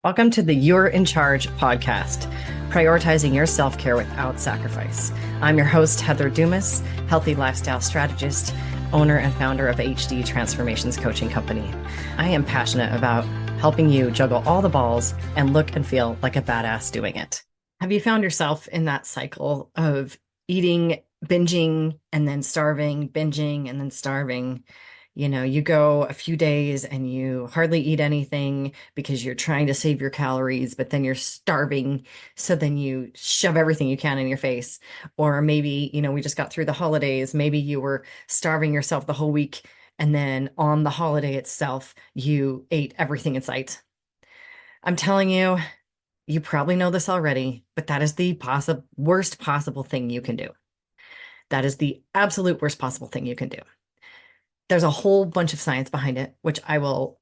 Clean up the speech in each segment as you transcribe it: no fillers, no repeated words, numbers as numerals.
Welcome to the You're in Charge podcast, prioritizing your self-care without sacrifice. I'm your host, Heather Dumas, healthy lifestyle strategist, owner and founder of HD Transformations Coaching Company. I am passionate about helping you juggle all the balls and look and feel like a badass doing it. Have you found yourself in that cycle of eating, binging, and then starving, binging, and then starving? You go a few days and you hardly eat anything because you're trying to save your calories, but then you're starving. So then you shove everything you can in your face. Or maybe, we just got through the holidays. Maybe you were starving yourself the whole week. And then on the holiday itself, you ate everything in sight. I'm telling you, you probably know this already, but that is the worst possible thing you can do. That is the absolute worst possible thing you can do. There's a whole bunch of science behind it, which I will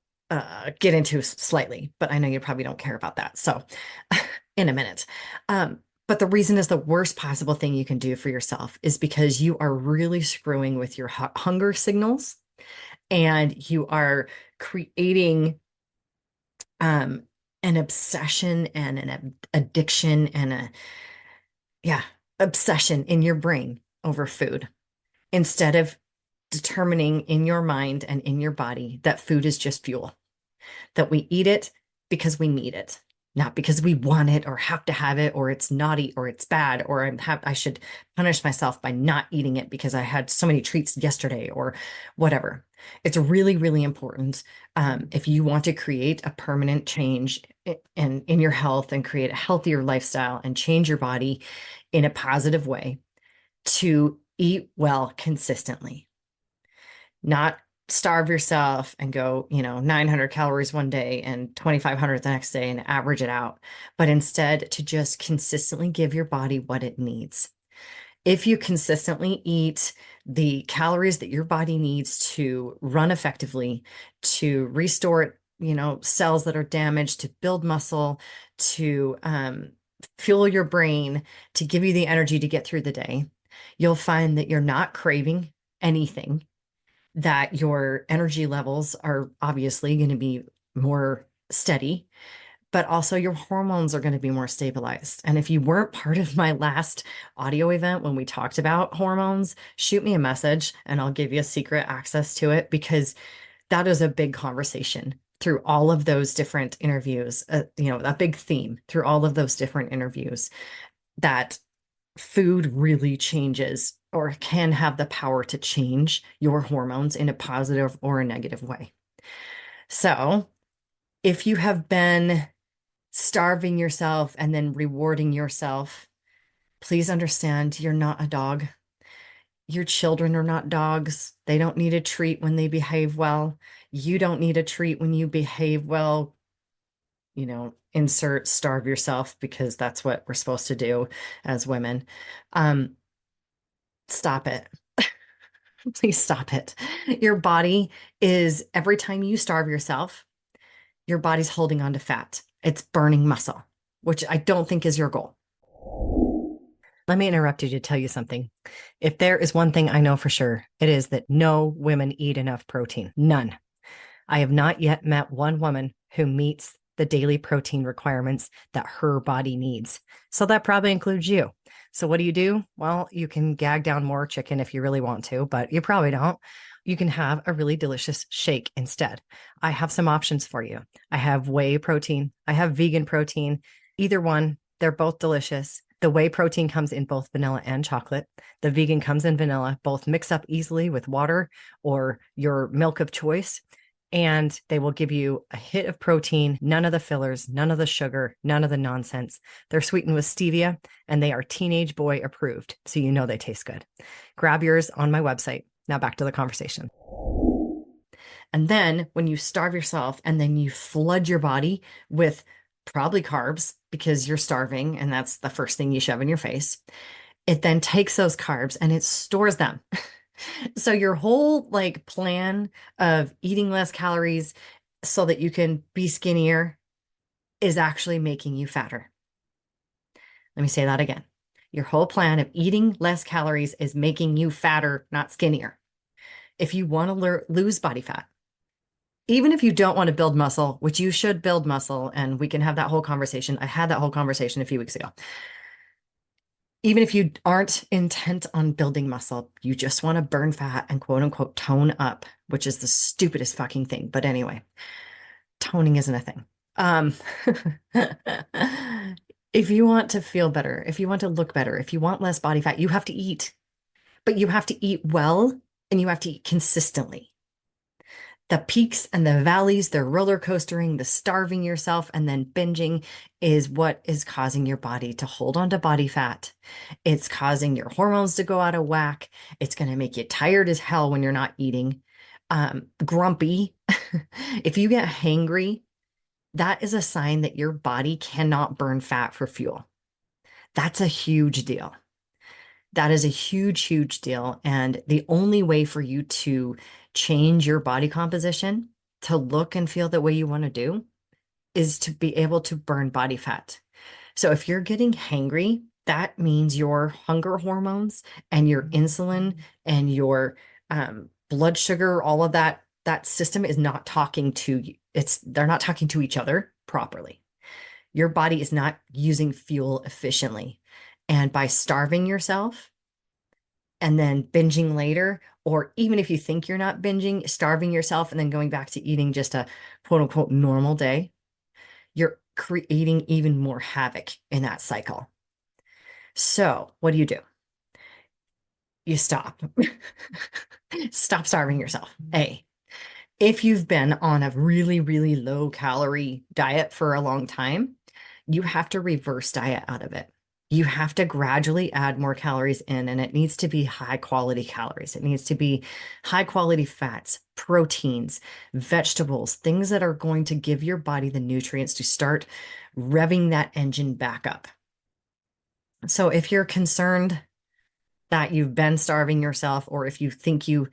get into slightly, but I know you probably don't care about that. So in a minute. But the reason is the worst possible thing you can do for yourself is because you are really screwing with your hunger signals, and you are creating an obsession and an addiction and obsession in your brain over food, instead of determining in your mind and in your body that food is just fuel, that we eat it because we need it, not because we want it or have to have it, or it's naughty or it's bad, or I should punish myself by not eating it because I had so many treats yesterday or whatever. It's really, really important, if you want to create a permanent change in your health and create a healthier lifestyle and change your body in a positive way, to eat well consistently. Not starve yourself and go, 900 calories one day and 2,500 the next day and average it out, but instead to just consistently give your body what it needs. If you consistently eat the calories that your body needs to run effectively, to restore, cells that are damaged, to build muscle, to fuel your brain, to give you the energy to get through the day, you'll find that you're not craving anything, that your energy levels are obviously going to be more steady, but also your hormones are going to be more stabilized. And if you weren't part of my last audio event when we talked about hormones, shoot me a message and I'll give you a secret access to it, because that is a big conversation through all of those different interviews, a big theme through all of those different interviews, that food really changes or can have the power to change your hormones in a positive or a negative way. So if you have been starving yourself and then rewarding yourself, please understand you're not a dog. Your children are not dogs. They don't need a treat when they behave well. You don't need a treat when you behave well. Insert starve yourself, because that's what we're supposed to do as women. Stop it. Please stop it. Your body is, every time you starve yourself, your body's holding on to fat. It's burning muscle, which I don't think is your goal. Let me interrupt you to tell you something. If there is one thing I know for sure, it is that no women eat enough protein. None. I have not yet met one woman who meets the daily protein requirements that her body needs. So that probably includes you. So what do? Well, you can gag down more chicken if you really want to, but you probably don't. You can have a really delicious shake instead. I have some options for you. I have whey protein. I have vegan protein. Either one, they're both delicious. The whey protein comes in both vanilla and chocolate. The vegan comes in vanilla. Both mix up easily with water or your milk of choice, and they will give you a hit of protein, none of the fillers, none of the sugar, none of the nonsense. They're sweetened with stevia, and they are teenage boy approved, so you know they taste good. Grab yours on my website. Now back to the conversation. And then when you starve yourself and then you flood your body with probably carbs because you're starving and that's the first thing you shove in your face, it then takes those carbs and it stores them. So your whole plan of eating less calories so that you can be skinnier is actually making you fatter. Let me say that again. Your whole plan of eating less calories is making you fatter, not skinnier. If you want to lose body fat, Even if you don't want to build muscle, which you should build muscle, and we can have that whole conversation. I had that whole conversation a few weeks ago. Even if you aren't intent on building muscle, you just want to burn fat and quote unquote tone up, which is the stupidest fucking thing. But anyway, toning isn't a thing. Um, if you want to feel better, if you want to look better, if you want less body fat, you have to eat, but you have to eat well and you have to eat consistently. The peaks and the valleys, the roller coastering, the starving yourself, and then binging is what is causing your body to hold on to body fat. It's causing your hormones to go out of whack. It's going to make you tired as hell when you're not eating, grumpy. If you get hangry, that is a sign that your body cannot burn fat for fuel. That's a huge deal. That is a huge, huge deal. And the only way for you to change your body composition to look and feel the way you want to do is to be able to burn body fat. So if you're getting hangry, that means your hunger hormones and your insulin and your blood sugar, all of that system is not talking to you. They're not talking to each other properly. Your body is not using fuel efficiently. And by starving yourself and then binging later, or even if you think you're not binging, starving yourself and then going back to eating just a quote unquote normal day, you're creating even more havoc in that cycle. So, what do? You stop. Stop starving yourself. If you've been on a really, really low calorie diet for a long time, you have to reverse diet out of it. You have to gradually add more calories in, and it needs to be high quality calories. It needs to be high quality fats, proteins, vegetables, things that are going to give your body the nutrients to start revving that engine back up. So if you're concerned that you've been starving yourself, or if you think you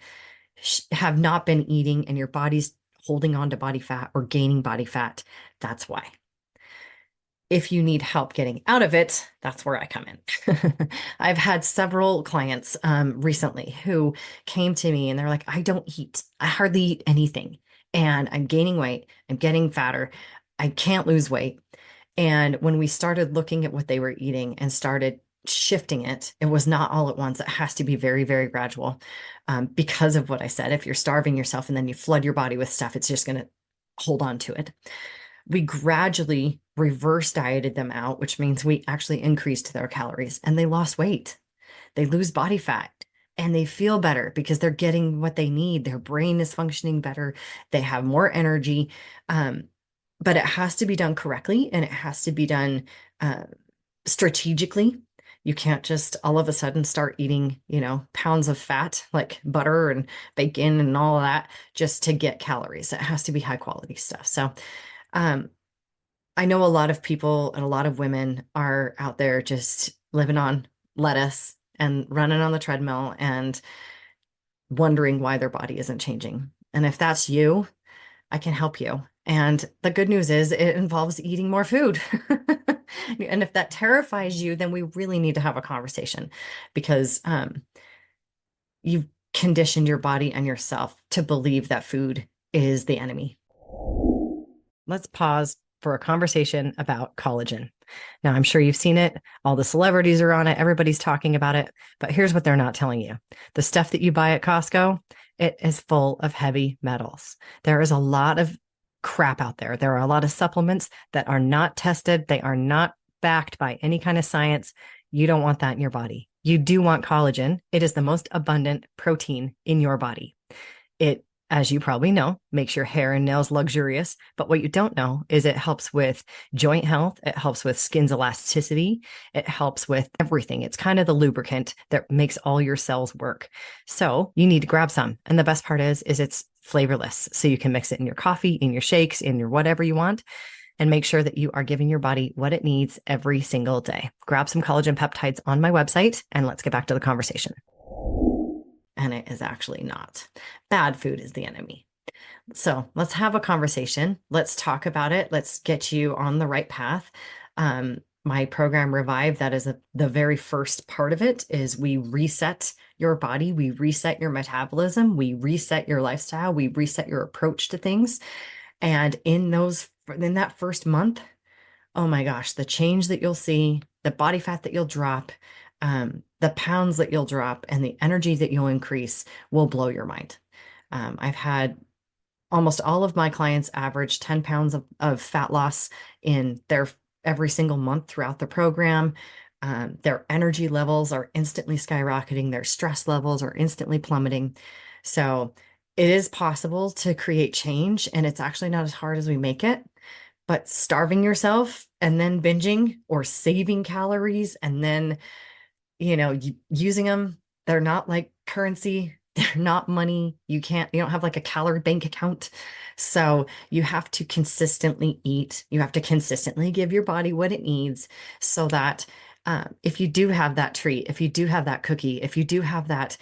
have not been eating and your body's holding on to body fat or gaining body fat, that's why. If you need help getting out of it, that's where I come in. I've had several clients recently who came to me and they're like, I don't eat. I hardly eat anything. And I'm gaining weight. I'm getting fatter. I can't lose weight. And when we started looking at what they were eating and started shifting it, it was not all at once. It has to be very, very gradual because of what I said. If you're starving yourself and then you flood your body with stuff, it's just going to hold on to it. We gradually reverse dieted them out, which means we actually increased their calories and they lost weight. They lose body fat and they feel better because they're getting what they need. Their brain is functioning better. They have more energy. But it has to be done correctly and it has to be done strategically. You can't just all of a sudden start eating, pounds of fat like butter and bacon and all of that just to get calories. It has to be high quality stuff. So, I know a lot of people and a lot of women are out there just living on lettuce and running on the treadmill and wondering why their body isn't changing. And if that's you, I can help you. And the good news is it involves eating more food. And if that terrifies you, then we really need to have a conversation because you've conditioned your body and yourself to believe that food is the enemy. Let's pause for a conversation about collagen. Now, I'm sure you've seen it. All the celebrities are on it. Everybody's talking about it. But here's what they're not telling you. The stuff that you buy at Costco, it is full of heavy metals. There is a lot of crap out there. There are a lot of supplements that are not tested. They are not backed by any kind of science. You don't want that in your body. You do want collagen. It is the most abundant protein in your body. It, as you probably know, makes your hair and nails luxurious. But what you don't know is it helps with joint health. It helps with skin's elasticity. It helps with everything. It's kind of the lubricant that makes all your cells work. So you need to grab some. And the best part is it's flavorless. So you can mix it in your coffee, in your shakes, in your whatever you want, and make sure that you are giving your body what it needs every single day. Grab some collagen peptides on my website and let's get back to the conversation. And it is actually not. Bad food is the enemy. So let's have a conversation. Let's talk about it. Let's get you on the right path. my program Revive, that is the very first part of it, is we reset your body, we reset your metabolism, we reset your lifestyle, we reset your approach to things. And in that first month, oh my gosh, the change that you'll see, the body fat that you'll drop, the pounds that you'll drop, and the energy that you'll increase will blow your mind. I've had almost all of my clients average 10 pounds of fat loss in their every single month throughout the program. Their energy levels are instantly skyrocketing. Their stress levels are instantly plummeting. So it is possible to create change, and it's actually not as hard as we make it. But starving yourself and then binging, or saving calories and then, using them, they're not like currency. They're not money. You don't have like a calorie bank account. So you have to consistently eat. You have to consistently give your body what it needs, so that if you do have that treat, if you do have that cookie, if you do have that,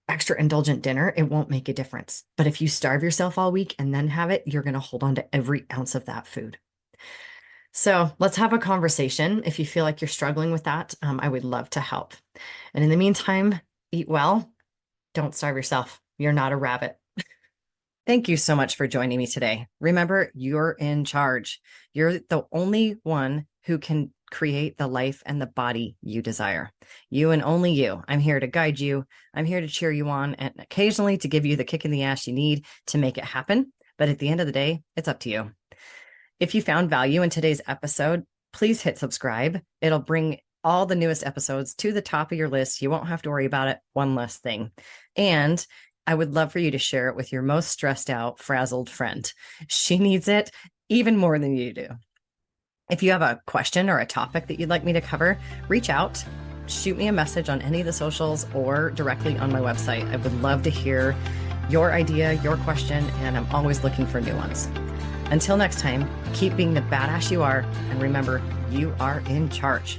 extra indulgent dinner, it won't make a difference. But if you starve yourself all week and then have it, you're going to hold on to every ounce of that food. So let's have a conversation. If you feel like you're struggling with that, I would love to help. And in the meantime, eat well. Don't starve yourself. You're not a rabbit. Thank you so much for joining me today. Remember, you're in charge. You're the only one who can create the life and the body you desire. You and only you. I'm here to guide you. I'm here to cheer you on, and occasionally to give you the kick in the ass you need to make it happen. But at the end of the day, it's up to you. If you found value in today's episode, please hit subscribe. It'll bring all the newest episodes to the top of your list. You won't have to worry about it. One less thing. And I would love for you to share it with your most stressed out, frazzled friend. She needs it even more than you do. If you have a question or a topic that you'd like me to cover, reach out, shoot me a message on any of the socials or directly on my website. I would love to hear your idea, your question, and I'm always looking for new ones. Until next time, keep being the badass you are, and remember, you are in charge.